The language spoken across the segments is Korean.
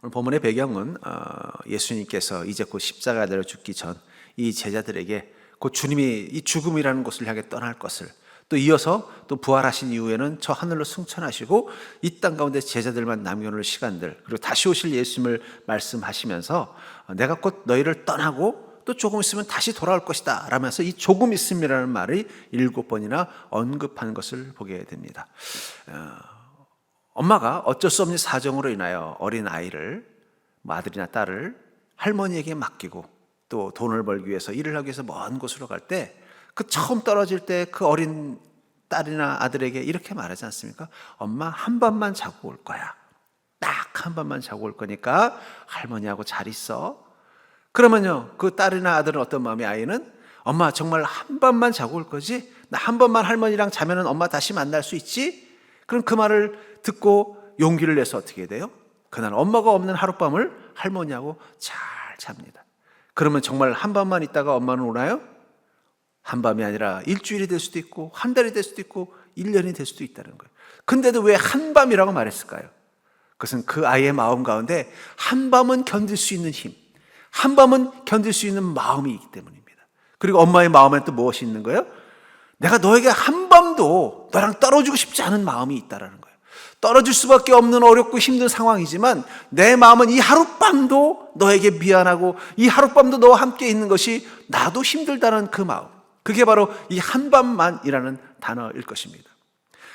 오늘 본문의 배경은 예수님께서 이제 곧 십자가에 달려 죽기 전 이 제자들에게 곧 주님이 이 죽음이라는 곳을 향해 떠날 것을, 또 이어서 또 부활하신 이후에는 저 하늘로 승천하시고 이 땅 가운데 제자들만 남겨놓을 시간들, 그리고 다시 오실 예수님을 말씀하시면서 내가 곧 너희를 떠나고 또 조금 있으면 다시 돌아올 것이다 라면서 이 조금 있음이라는 말이 7번이나 언급한 것을 보게 됩니다. 엄마가 어쩔 수 없는 사정으로 인하여 어린 아이를, 아들이나 딸을 할머니에게 맡기고 또 돈을 벌기 위해서, 일을 하기 위해서 먼 곳으로 갈 때, 그 처음 떨어질 때 그 어린 딸이나 아들에게 이렇게 말하지 않습니까? 엄마 한 밤만 자고 올 거야. 딱 한 밤만 자고 올 거니까 할머니하고 잘 있어. 그러면요, 그 딸이나 아들은 어떤 마음이, 아이는 엄마 정말 한 밤만 자고 올 거지? 나 한 번만 할머니랑 자면은 엄마 다시 만날 수 있지? 그럼 그 말을 듣고 용기를 내서 어떻게 돼요? 그날 엄마가 없는 하룻밤을 할머니하고 잘 잡니다. 그러면 정말 한 밤만 있다가 엄마는 오나요? 한 밤이 아니라 일주일이 될 수도 있고 한 달이 될 수도 있고 1년이 될 수도 있다는 거예요. 근데도 왜 한 밤이라고 말했을까요? 그것은 그 아이의 마음 가운데 한 밤은 견딜 수 있는 힘, 한 밤은 견딜 수 있는 마음이 있기 때문입니다. 그리고 엄마의 마음에는 또 무엇이 있는 거예요? 내가 너에게 한 밤도 너랑 떨어지고 싶지 않은 마음이 있다라는 거예요. 떨어질 수밖에 없는 어렵고 힘든 상황이지만 내 마음은 이 하룻밤도 너에게 미안하고 이 하룻밤도 너와 함께 있는 것이 나도 힘들다는 그 마음, 그게 바로 이 한밤만이라는 단어일 것입니다.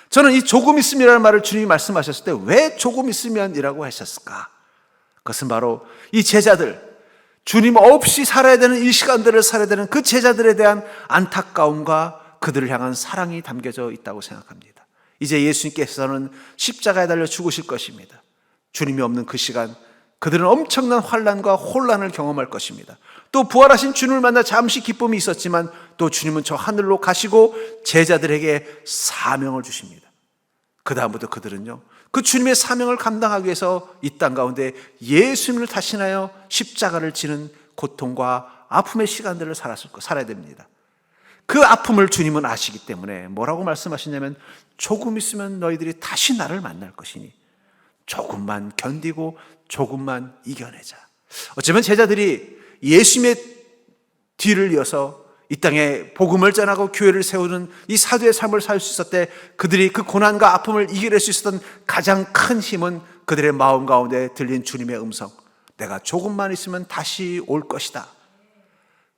저는 이 조금 있음이라는 말을 주님이 말씀하셨을 때 왜 조금 있으면이라고 하셨을까? 그것은 바로 이 제자들, 주님 없이 살아야 되는 이 시간들을 살아야 되는 그 제자들에 대한 안타까움과 그들을 향한 사랑이 담겨져 있다고 생각합니다. 이제 예수님께서는 십자가에 달려 죽으실 것입니다. 주님이 없는 그 시간, 그들은 엄청난 환난과 혼란을 경험할 것입니다. 또 부활하신 주님을 만나 잠시 기쁨이 있었지만 또 주님은 저 하늘로 가시고 제자들에게 사명을 주십니다. 그 다음부터 그들은요, 그 주님의 사명을 감당하기 위해서 이 땅 가운데 예수님을 타신하여 십자가를 지는 고통과 아픔의 시간들을 살아야 됩니다. 그 아픔을 주님은 아시기 때문에 뭐라고 말씀하시냐면, 조금 있으면 너희들이 다시 나를 만날 것이니 조금만 견디고 조금만 이겨내자. 어쩌면 제자들이 예수님의 뒤를 이어서 이 땅에 복음을 전하고 교회를 세우는 이 사도의 삶을 살 수 있었을 때 그들이 그 고난과 아픔을 이겨낼 수 있었던 가장 큰 힘은 그들의 마음 가운데 들린 주님의 음성, 내가 조금만 있으면 다시 올 것이다.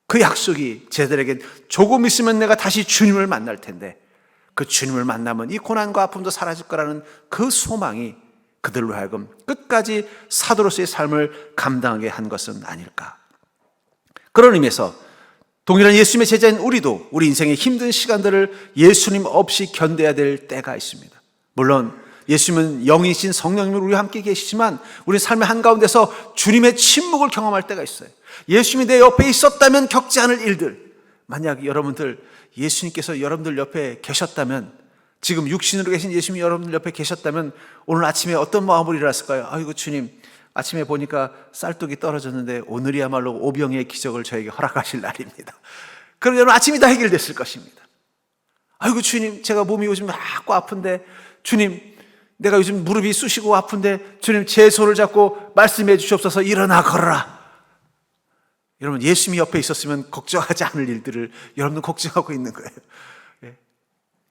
그 약속이 제자들에겐 조금 있으면 내가 다시 주님을 만날 텐데 그 주님을 만나면 이 고난과 아픔도 사라질 거라는 그 소망이 그들로 하여금 끝까지 사도로서의 삶을 감당하게 한 것은 아닐까. 그런 의미에서 동일한 예수님의 제자인 우리도 우리 인생의 힘든 시간들을 예수님 없이 견뎌야 될 때가 있습니다. 물론 예수님은 영이신 성령님을 우리와 함께 계시지만 우리 삶의 한가운데서 주님의 침묵을 경험할 때가 있어요. 예수님이 내 옆에 있었다면 겪지 않을 일들, 만약 여러분들 예수님께서 여러분들 옆에 계셨다면, 지금 육신으로 계신 예수님이 여러분들 옆에 계셨다면 오늘 아침에 어떤 마음으로 일어났을까요? 아이고 주님, 아침에 보니까 쌀떡이 떨어졌는데 오늘이야말로 오병이의 기적을 저에게 허락하실 날입니다. 그럼 여러분 아침이 다 해결됐을 것입니다. 아이고 주님, 제가 몸이 요즘 막 아픈데, 주님 내가 요즘 무릎이 쑤시고 아픈데 주님 제 손을 잡고 말씀해 주시옵소서, 일어나 걸어라. 여러분 예수님이 옆에 있었으면 걱정하지 않을 일들을 여러분은 걱정하고 있는 거예요.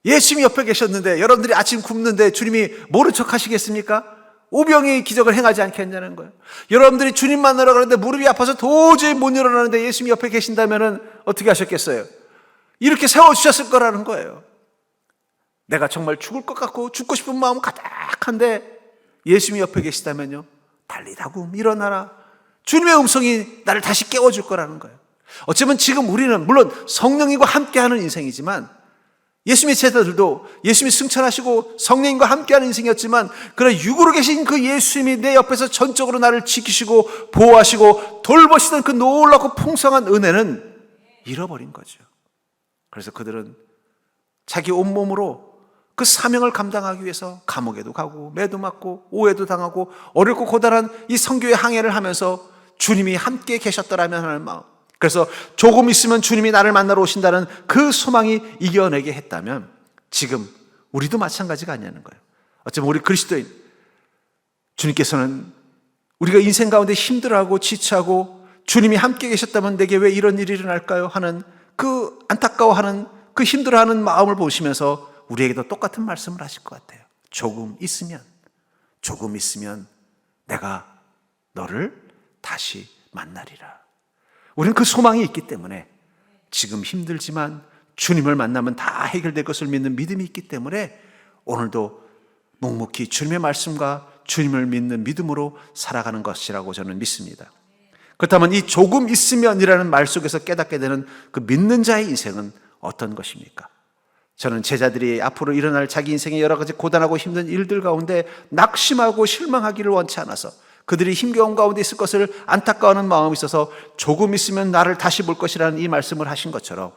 예수님이 옆에 계셨는데 여러분들이 아침 굶는데 주님이 모른 척 하시겠습니까? 오병이의 기적을 행하지 않겠냐는 거예요. 여러분들이 주님 만나러 가는데 무릎이 아파서 도저히 못 일어나는데 예수님이 옆에 계신다면 어떻게 하셨겠어요? 이렇게 세워주셨을 거라는 거예요. 내가 정말 죽을 것 같고 죽고 싶은 마음 가득한데 예수님이 옆에 계시다면요, 달리다고 일어나라. 주님의 음성이 나를 다시 깨워줄 거라는 거예요. 어쩌면 지금 우리는 물론 성령님과 함께하는 인생이지만, 예수님의 제자들도 예수님이 승천하시고 성령님과 함께하는 인생이었지만, 그런 육으로 계신 그 예수님이 내 옆에서 전적으로 나를 지키시고 보호하시고 돌보시던 그 놀랍고 풍성한 은혜는 잃어버린 거죠. 그래서 그들은 자기 온몸으로 그 사명을 감당하기 위해서 감옥에도 가고 매도 맞고 오해도 당하고 어렵고 고단한 이 선교의 항해를 하면서 주님이 함께 계셨더라면 하는 마음, 그래서 조금 있으면 주님이 나를 만나러 오신다는 그 소망이 이겨내게 했다면 지금 우리도 마찬가지가 아니냐는 거예요. 어쩌면 우리 그리스도인, 주님께서는 우리가 인생 가운데 힘들어하고 지쳐하고 주님이 함께 계셨다면 내게 왜 이런 일이 일어날까요? 하는 그 안타까워하는 그 힘들어하는 마음을 보시면서 우리에게도 똑같은 말씀을 하실 것 같아요. 조금 있으면 내가 너를 다시 만나리라. 우리는 그 소망이 있기 때문에 지금 힘들지만 주님을 만나면 다 해결될 것을 믿는 믿음이 있기 때문에 오늘도 묵묵히 주님의 말씀과 주님을 믿는 믿음으로 살아가는 것이라고 저는 믿습니다. 그렇다면 이 조금 있으면이라는 말 속에서 깨닫게 되는 그 믿는 자의 인생은 어떤 것입니까? 저는 제자들이 앞으로 일어날 자기 인생의 여러 가지 고단하고 힘든 일들 가운데 낙심하고 실망하기를 원치 않아서 그들이 힘겨운 가운데 있을 것을 안타까워하는 마음이 있어서 조금 있으면 나를 다시 볼 것이라는 이 말씀을 하신 것처럼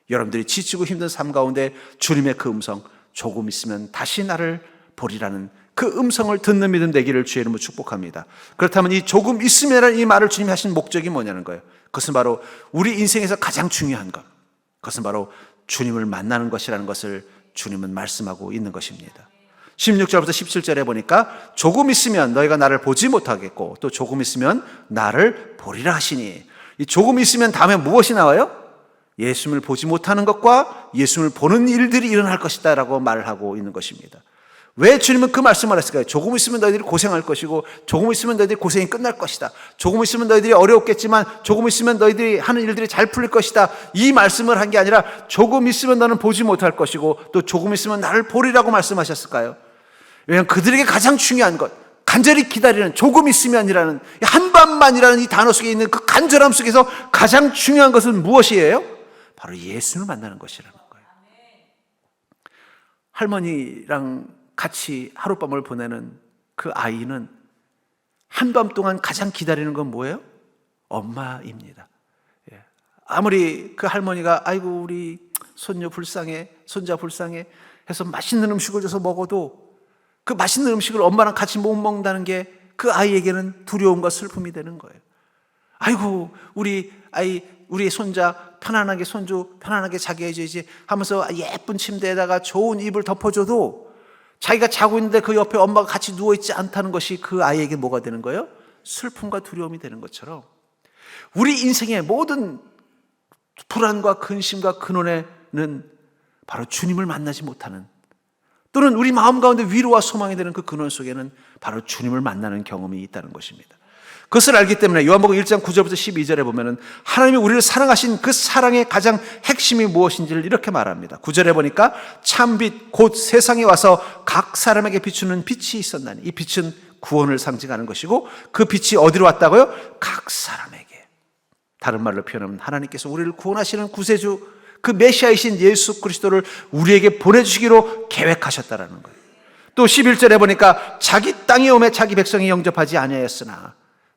여러분들이 지치고 힘든 삶 가운데 주님의 그 음성, 조금 있으면 다시 나를 보리라는 그 음성을 듣는 믿음 되기를 주의 이름으로 축복합니다. 그렇다면 이 조금 있으면이라는 이 말을 주님이 하신 목적이 뭐냐는 거예요. 그것은 바로 우리 인생에서 가장 중요한 것, 그것은 바로 주님을 만나는 것이라는 것을 주님은 말씀하고 있는 것입니다. 16절부터 17절에 보니까 조금 있으면 너희가 나를 보지 못하겠고 또 조금 있으면 나를 보리라 하시니, 이 조금 있으면 다음에 무엇이 나와요? 예수님을 보지 못하는 것과 예수님을 보는 일들이 일어날 것이다 라고 말을 하고 있는 것입니다. 왜 주님은 그 말씀을 했을까요? 조금 있으면 너희들이 고생할 것이고 조금 있으면 너희들이 고생이 끝날 것이다. 조금 있으면 너희들이 어려웠겠지만 조금 있으면 너희들이 하는 일들이 잘 풀릴 것이다. 이 말씀을 한 게 아니라 조금 있으면 너는 보지 못할 것이고 또 조금 있으면 나를 보리라고 말씀하셨을까요? 왜냐하면 그들에게 가장 중요한 것, 간절히 기다리는 조금 있으면이라는 한밤만이라는 이 단어 속에 있는 그 간절함 속에서 가장 중요한 것은 무엇이에요? 바로 예수를 만나는 것이라는 거예요. 할머니랑 같이 하룻밤을 보내는 그 아이는 한밤 동안 가장 기다리는 건 뭐예요? 엄마입니다. 아무리 그 할머니가 아이고 우리 손녀 불쌍해, 손자 불쌍해 해서 맛있는 음식을 줘서 먹어도 그 맛있는 음식을 엄마랑 같이 못 먹는다는 게 그 아이에게는 두려움과 슬픔이 되는 거예요. 아이고 우리 아이, 우리 손자 편안하게, 손주 편안하게 자게 해줘야지 하면서 예쁜 침대에다가 좋은 이불 덮어줘도 자기가 자고 있는데 그 옆에 엄마가 같이 누워있지 않다는 것이 그 아이에게 뭐가 되는 거예요? 슬픔과 두려움이 되는 것처럼 우리 인생의 모든 불안과 근심과 근원에는 바로 주님을 만나지 못하는, 또는 우리 마음 가운데 위로와 소망이 되는 그 근원 속에는 바로 주님을 만나는 경험이 있다는 것입니다. 그것을 알기 때문에 요한복음 1장 9절부터 12절에 보면은 하나님이 우리를 사랑하신 그 사랑의 가장 핵심이 무엇인지를 이렇게 말합니다. 9절에 보니까 참빛 곧 세상에 와서 각 사람에게 비추는 빛이 있었나니, 이 빛은 구원을 상징하는 것이고 그 빛이 어디로 왔다고요? 각 사람에게. 다른 말로 표현하면 하나님께서 우리를 구원하시는 구세주, 그 메시아이신 예수 그리스도를 우리에게 보내주시기로 계획하셨다라는 거예요. 또 11절에 보니까 자기 땅에 오매 자기 백성이 영접하지 아니하였으나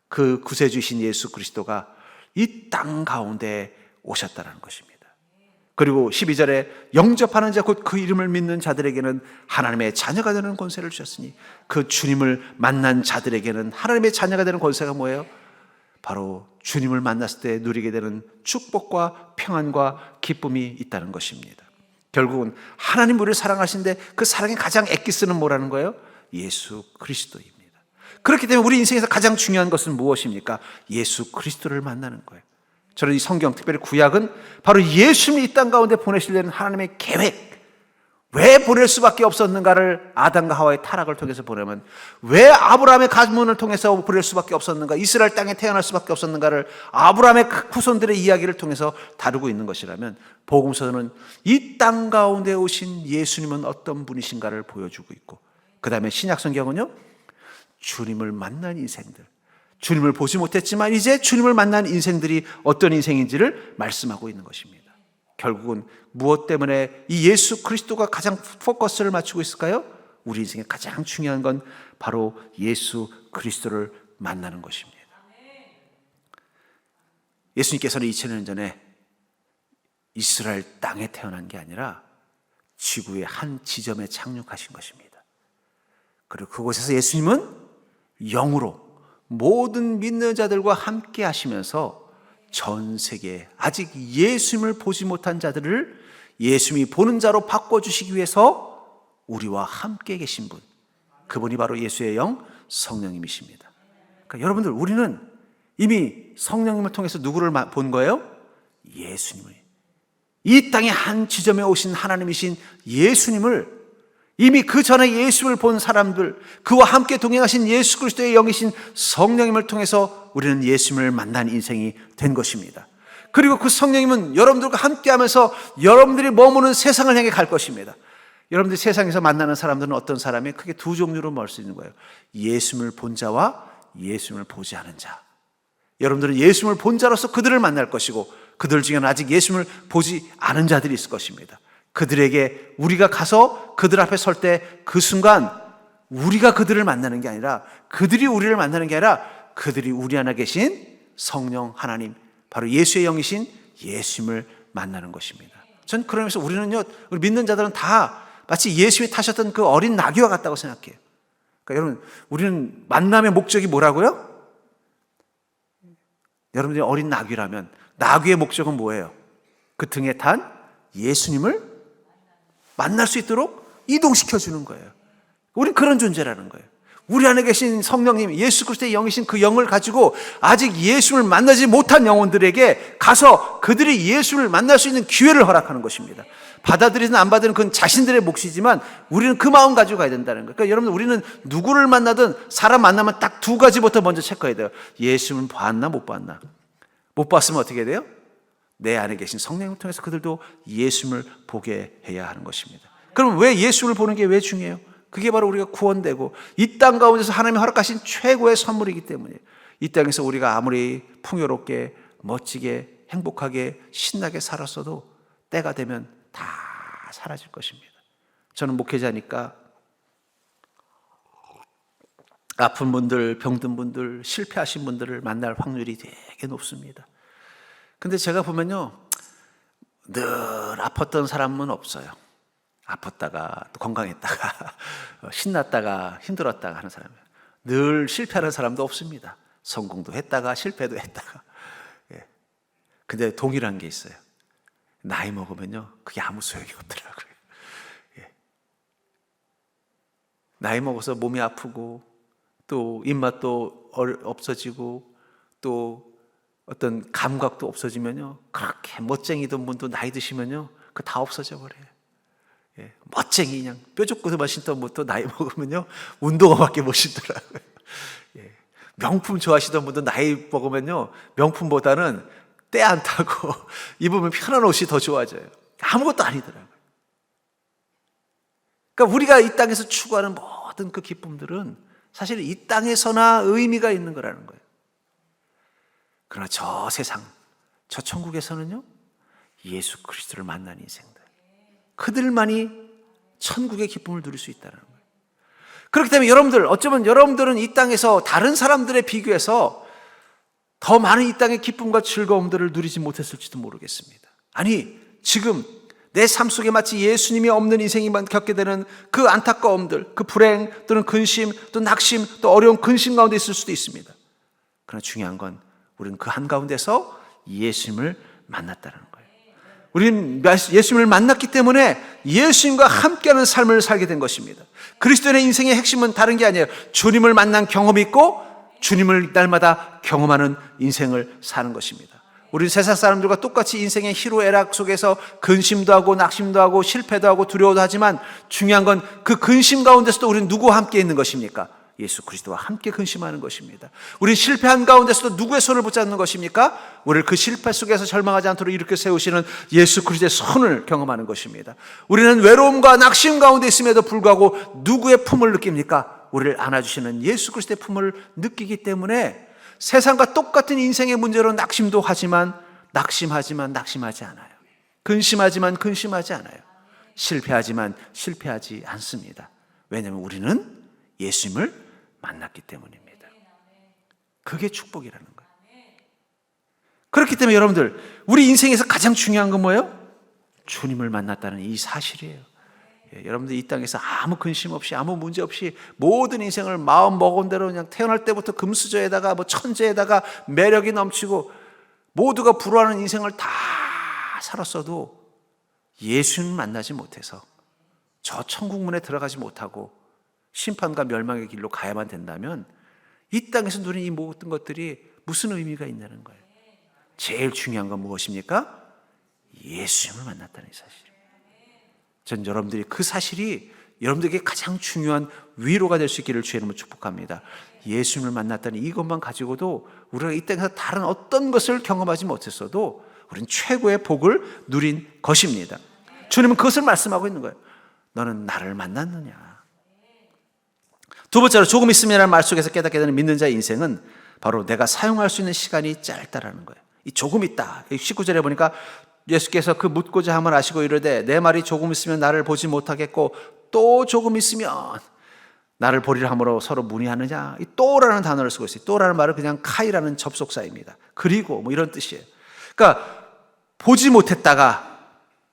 그 구세주이신 예수 그리스도가 이 땅 가운데 오셨다는 것입니다. 그리고 12절에 영접하는 자 곧 그 이름을 믿는 자들에게는 하나님의 자녀가 되는 권세를 주셨으니, 그 주님을 만난 자들에게는 하나님의 자녀가 되는 권세가 뭐예요? 바로 주님을 만났을 때 누리게 되는 축복과 평안과 기쁨이 있다는 것입니다. 결국은 하나님 우리를 사랑하신데 그 사랑의 가장 엑기스는 뭐라는 거예요? 예수 그리스도입니다. 그렇기 때문에 우리 인생에서 가장 중요한 것은 무엇입니까? 예수 그리스도를 만나는 거예요. 저는 이 성경, 특별히 구약은 바로 예수님이 이 땅 가운데 보내시려는 하나님의 계획, 왜 보낼 수밖에 없었는가를 아담과 하와의 타락을 통해서 보내면, 왜 아브라함의 가문을 통해서 보낼 수밖에 없었는가, 이스라엘 땅에 태어날 수밖에 없었는가를 아브라함의 후손들의 이야기를 통해서 다루고 있는 것이라면, 복음서는 이 땅 가운데 오신 예수님은 어떤 분이신가를 보여주고 있고, 그 다음에 신약성경은요, 주님을 만난 인생들, 주님을 보지 못했지만 이제 주님을 만난 인생들이 어떤 인생인지를 말씀하고 있는 것입니다. 결국은 무엇 때문에 이 예수 그리스도가 가장 포커스를 맞추고 있을까요? 우리 인생의 가장 중요한 건 바로 예수 그리스도를 만나는 것입니다. 예수님께서는 2000년 전에 이스라엘 땅에 태어난 게 아니라 지구의 한 지점에 착륙하신 것입니다. 그리고 그곳에서 예수님은 영으로 모든 믿는 자들과 함께 하시면서 전 세계에 아직 예수님을 보지 못한 자들을 예수님이 보는 자로 바꿔주시기 위해서 우리와 함께 계신 분, 그분이 바로 예수의 영 성령님이십니다. 그러니까 여러분들, 우리는 이미 성령님을 통해서 누구를 본 거예요? 예수님을. 이 땅의 한 지점에 오신 하나님이신 예수님을, 이미 그 전에 예수를 본 사람들, 그와 함께 동행하신 예수 그리스도의 영이신 성령님을 통해서 우리는 예수님을 만난 인생이 된 것입니다. 그리고 그 성령님은 여러분들과 함께하면서 여러분들이 머무는 세상을 향해 갈 것입니다. 여러분들이 세상에서 만나는 사람들은 어떤 사람이 크게 두 종류로 볼 수 있는 거예요. 예수님을 본 자와 예수님을 보지 않은 자. 여러분들은 예수님을 본 자로서 그들을 만날 것이고, 그들 중에는 아직 예수님을 보지 않은 자들이 있을 것입니다. 그들에게 우리가 가서 그들 앞에 설 때 그 순간 우리가 그들을 만나는 게 아니라, 그들이 우리를 만나는 게 아니라, 그들이 우리 안에 계신 성령 하나님, 바로 예수의 영이신 예수님을 만나는 것입니다. 전 그러면서 우리는요, 우리 믿는 자들은 다 마치 예수에 타셨던 그 어린 나귀와 같다고 생각해요. 그러니까 여러분, 우리는 만남의 목적이 뭐라고요? 여러분들이 어린 나귀라면 나귀의 목적은 뭐예요? 그 등에 탄 예수님을 만날 수 있도록 이동시켜 주는 거예요. 우린 그런 존재라는 거예요. 우리 안에 계신 성령님, 예수 그리스도의 영이신 그 영을 가지고 아직 예수를 만나지 못한 영혼들에게 가서 그들이 예수를 만날 수 있는 기회를 허락하는 것입니다. 받아들이든 안 받아들이든 그건 자신들의 몫이지만 우리는 그 마음 가지고 가야 된다는 거예요. 그러니까 여러분, 우리는 누구를 만나든 사람 만나면 딱 두 가지부터 먼저 체크해야 돼요. 예수는 봤나 못 봤나? 못 봤으면 어떻게 돼요? 내 안에 계신 성령을 통해서 그들도 예수를 보게 해야 하는 것입니다. 그럼 왜 예수를 보는 게 왜 중요해요? 그게 바로 우리가 구원되고 이 땅 가운데서 하나님이 허락하신 최고의 선물이기 때문이에요. 이 땅에서 우리가 아무리 풍요롭게 멋지게 행복하게 신나게 살았어도 때가 되면 다 사라질 것입니다. 저는 목회자니까 아픈 분들, 병든 분들, 실패하신 분들을 만날 확률이 되게 높습니다. 근데 제가 보면요, 늘 아팠던 사람은 없어요. 아팠다가 또 건강했다가 신났다가 힘들었다가 하는 사람이에요. 늘 실패하는 사람도 없습니다. 성공도 했다가 실패도 했다가. 예. 근데 동일한 게 있어요. 나이 먹으면요, 그게 아무 소용이 없더라고요. 예. 나이 먹어서 몸이 아프고 또 입맛도 없어지고 또 어떤 감각도 없어지면요, 그렇게 멋쟁이던 분도 나이 드시면요, 그 다 없어져 버려요. 예, 멋쟁이 그냥 뾰족구두만 신던 분도 나이 먹으면요, 운동화밖에 못 신더라고요. 예, 명품 좋아하시던 분도 나이 먹으면요, 명품보다는 때 안 타고 입으면 편한 옷이 더 좋아져요. 아무것도 아니더라고요. 그러니까 우리가 이 땅에서 추구하는 모든 그 기쁨들은 사실 이 땅에서나 의미가 있는 거라는 거예요. 그러나 저 세상, 저 천국에서는요, 예수 그리스도를 만난 인생들, 그들만이 천국의 기쁨을 누릴 수 있다는 거예요. 그렇기 때문에 여러분들, 어쩌면 여러분들은 이 땅에서 다른 사람들에 비교해서 더 많은 이 땅의 기쁨과 즐거움들을 누리지 못했을지도 모르겠습니다. 아니, 지금 내 삶 속에 마치 예수님이 없는 인생이만 겪게 되는 그 안타까움들, 그 불행 또는 근심 또 낙심 또 어려운 근심 가운데 있을 수도 있습니다. 그러나 중요한 건 우리는 그 한가운데서 예수님을 만났다는 거예요. 우리는 예수님을 만났기 때문에 예수님과 함께하는 삶을 살게 된 것입니다. 그리스도인의 인생의 핵심은 다른 게 아니에요. 주님을 만난 경험이 있고 주님을 날마다 경험하는 인생을 사는 것입니다. 우리 세상 사람들과 똑같이 인생의 희로애락 속에서 근심도 하고 낙심도 하고 실패도 하고 두려워도 하지만 중요한 건 그 근심 가운데서도 우리는 누구와 함께 있는 것입니까? 예수 그리스도와 함께 근심하는 것입니다. 우리는 실패한 가운데서도 누구의 손을 붙잡는 것입니까? 우리를 그 실패 속에서 절망하지 않도록 이렇게 세우시는 예수 그리스도의 손을 경험하는 것입니다. 우리는 외로움과 낙심 가운데 있음에도 불구하고 누구의 품을 느낍니까? 우리를 안아주시는 예수 그리스도의 품을 느끼기 때문에 세상과 똑같은 인생의 문제로 낙심도 하지만 낙심하지 않아요. 근심하지만 근심하지 않아요. 실패하지만 실패하지 않습니다. 왜냐하면 우리는 예수님을 만났기 때문입니다. 그게 축복이라는 거예요. 그렇기 때문에 여러분들, 우리 인생에서 가장 중요한 건 뭐예요? 주님을 만났다는 이 사실이에요. 예, 여러분들 이 땅에서 아무 근심 없이 아무 문제 없이 모든 인생을 마음 먹은 대로 그냥 태어날 때부터 금수저에다가 뭐 천재에다가 매력이 넘치고 모두가 부러워하는 인생을 다 살았어도 예수님을 만나지 못해서 저 천국문에 들어가지 못하고 심판과 멸망의 길로 가야만 된다면 이 땅에서 누리는 이 모든 것들이 무슨 의미가 있냐는 거예요. 제일 중요한 건 무엇입니까? 예수님을 만났다는 이 사실. 전 여러분들이 그 사실이 여러분들에게 가장 중요한 위로가 될 수 있기를 주의 이름으로 축복합니다. 예수님을 만났다는 이것만 가지고도 우리가 이 땅에서 다른 어떤 것을 경험하지 못했어도 우리는 최고의 복을 누린 것입니다. 주님은 그것을 말씀하고 있는 거예요. 너는 나를 만났느냐. 두 번째로 조금 있으면이라는 말 속에서 깨닫게 되는 믿는 자의 인생은 바로 내가 사용할 수 있는 시간이 짧다라는 거예요. 이 조금 있다. 19절에 보니까 예수께서 그 묻고자 함을 아시고 이르되 내 말이 조금 있으면 나를 보지 못하겠고 또 조금 있으면 나를 보리라 함으로 서로 문의하느냐. 이 또라는 단어를 쓰고 있어요. 또라는 말은 그냥 카이라는 접속사입니다. 그리고 뭐 이런 뜻이에요. 그러니까 보지 못했다가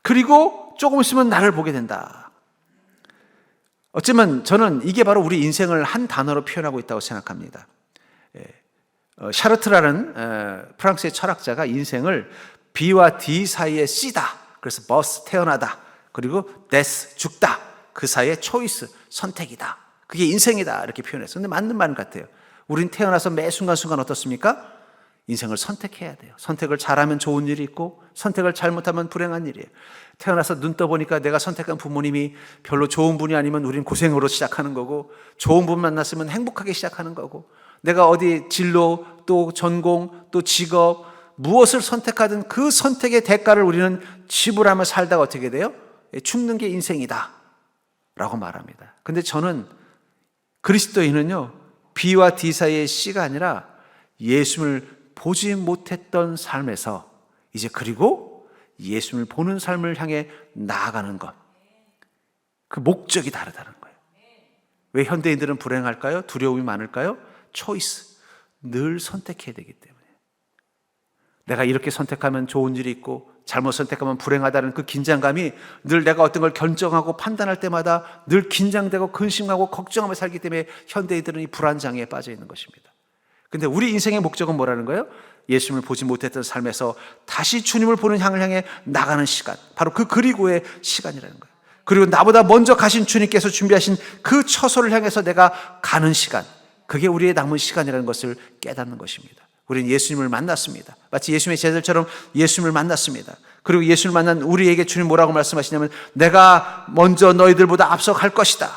그리고 조금 있으면 나를 보게 된다. 어쩌면 저는 이게 바로 우리 인생을 한 단어로 표현하고 있다고 생각합니다. 샤르트라는 프랑스의 철학자가 인생을 B와 D 사이에 C다. 그래서 버스 태어나다. 그리고 데스 죽다. 그 사이에 초이스 선택이다. 그게 인생이다. 이렇게 표현했어요. 근데 맞는 말 같아요. 우린 태어나서 매 순간순간 어떻습니까? 인생을 선택해야 돼요. 선택을 잘하면 좋은 일이 있고 선택을 잘못하면 불행한 일이에요. 태어나서 눈 떠보니까 내가 선택한 부모님이 별로 좋은 분이 아니면 우린 고생으로 시작하는 거고 좋은 분 만났으면 행복하게 시작하는 거고 내가 어디 진로 또 전공 또 직업 무엇을 선택하든 그 선택의 대가를 우리는 지불하며 살다가 어떻게 돼요? 죽는 게 인생이다 라고 말합니다. 근데 저는 그리스도인은요 B와 D 사이의 C가 아니라 예수님을 보지 못했던 삶에서 이제 그리고 예수님을 보는 삶을 향해 나아가는 것, 그 목적이 다르다는 거예요. 왜 현대인들은 불행할까요? 두려움이 많을까요? 초이스, 늘 선택해야 되기 때문에. 내가 이렇게 선택하면 좋은 일이 있고 잘못 선택하면 불행하다는 그 긴장감이 늘 내가 어떤 걸 결정하고 판단할 때마다 늘 긴장되고 근심하고 걱정하며 살기 때문에 현대인들은 이 불안장애에 빠져 있는 것입니다. 근데 우리 인생의 목적은 뭐라는 거예요? 예수님을 보지 못했던 삶에서 다시 주님을 보는 향을 향해 나가는 시간, 바로 그 그리고의 시간이라는 거예요. 그리고 나보다 먼저 가신 주님께서 준비하신 그 처소를 향해서 내가 가는 시간, 그게 우리의 남은 시간이라는 것을 깨닫는 것입니다. 우리는 예수님을 만났습니다. 마치 예수님의 제자들처럼 예수님을 만났습니다. 그리고 예수님을 만난 우리에게 주님 뭐라고 말씀하시냐면 내가 먼저 너희들보다 앞서 갈 것이다.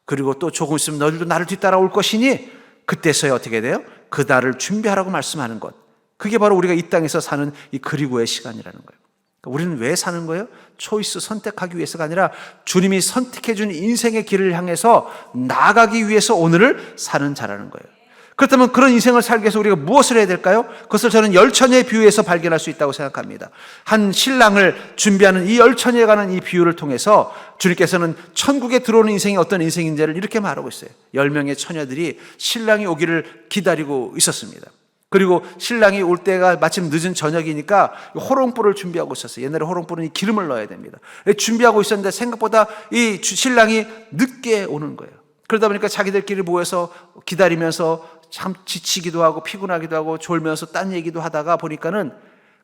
그리고 또 조금 있으면 너희들도 나를 뒤따라올 것이니 그때서야 어떻게 돼요? 그 날을 준비하라고 말씀하는 것. 그게 바로 우리가 이 땅에서 사는 이 그리고의 시간이라는 거예요. 그러니까 우리는 왜 사는 거예요? 초이스 선택하기 위해서가 아니라 주님이 선택해 준 인생의 길을 향해서 나아가기 위해서 오늘을 사는 자라는 거예요. 그렇다면 그런 인생을 살기 위해서 우리가 무엇을 해야 될까요? 그것을 저는 열처녀의 비유에서 발견할 수 있다고 생각합니다. 한 신랑을 준비하는 이 열처녀에 관한 이 비유를 통해서 주님께서는 천국에 들어오는 인생이 어떤 인생인지를 이렇게 말하고 있어요. 10명의 처녀들이 신랑이 오기를 기다리고 있었습니다. 그리고 신랑이 올 때가 마침 늦은 저녁이니까 호롱불을 준비하고 있었어요. 옛날에 호롱불은 이 기름을 넣어야 됩니다. 준비하고 있었는데 생각보다 이 신랑이 늦게 오는 거예요. 그러다 보니까 자기들끼리 모여서 기다리면서 참 지치기도 하고 피곤하기도 하고 졸면서 딴 얘기도 하다가 보니까는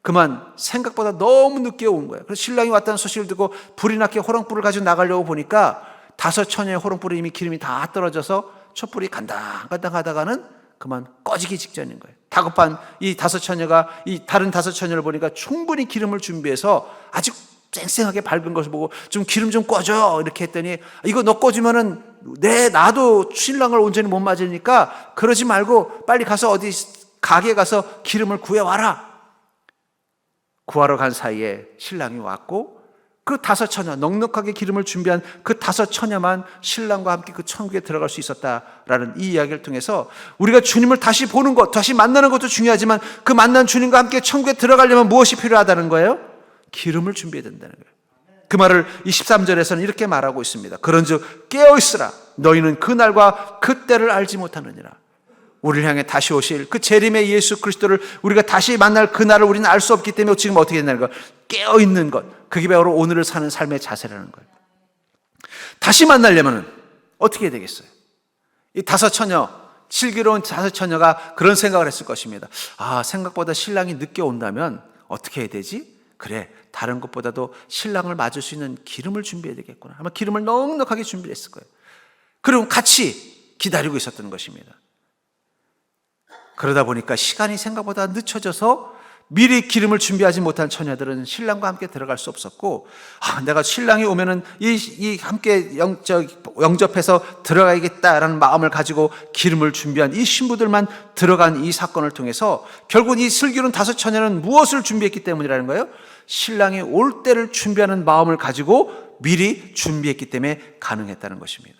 그만 생각보다 너무 늦게 온 거예요. 그래서 신랑이 왔다는 소식을 듣고 불이 나게 호롱불을 가지고 나가려고 보니까 5처녀의 호롱불에 이미 기름이 다 떨어져서 촛불이 간당간당 하다가는 그만 꺼지기 직전인 거예요. 다급한 이 5처녀가 이 다른 5처녀를 보니까 충분히 기름을 준비해서 아직 쌩쌩하게 밝은 것을 보고 좀 기름 좀 꺼줘 이렇게 했더니 이거 너 꺼주면은 나도 신랑을 온전히 못 맞으니까 그러지 말고 빨리 가서 어디 가게에 가서 기름을 구해와라. 구하러 간 사이에 신랑이 왔고 그 5처녀 넉넉하게 기름을 준비한 그 5처녀만 신랑과 함께 그 천국에 들어갈 수 있었다라는 이 이야기를 통해서 우리가 주님을 다시 보는 것, 다시 만나는 것도 중요하지만 그 만난 주님과 함께 천국에 들어가려면 무엇이 필요하다는 거예요? 기름을 준비해야 된다는 거예요. 그 말을 23절에서는 이렇게 말하고 있습니다. 그런즉 깨어있으라. 너희는 그날과 그때를 알지 못하느니라. 우리를 향해 다시 오실 그 재림의 예수 그리스도를 우리가 다시 만날 그날을 우리는 알 수 없기 때문에 지금 어떻게 된다는 거예요? 깨어있는 것. 그게 바로 오늘을 사는 삶의 자세라는 거예요. 다시 만나려면 어떻게 해야 되겠어요? 이 5처녀, 슬기로운 5처녀가 그런 생각을 했을 것입니다. 생각보다 신랑이 늦게 온다면 어떻게 해야 되지? 그래, 다른 것보다도 신랑을 맞을 수 있는 기름을 준비해야 되겠구나. 아마 기름을 넉넉하게 준비했을 거예요. 그리고 같이 기다리고 있었던 것입니다. 그러다 보니까 시간이 생각보다 늦춰져서 미리 기름을 준비하지 못한 처녀들은 신랑과 함께 들어갈 수 없었고, 내가 신랑이 오면은 이 함께 영접해서 들어가야겠다라는 마음을 가지고 기름을 준비한 이 신부들만 들어간 이 사건을 통해서 결국 이 슬기로운 다섯 처녀는 무엇을 준비했기 때문이라는 거예요? 신랑이 올 때를 준비하는 마음을 가지고 미리 준비했기 때문에 가능했다는 것입니다.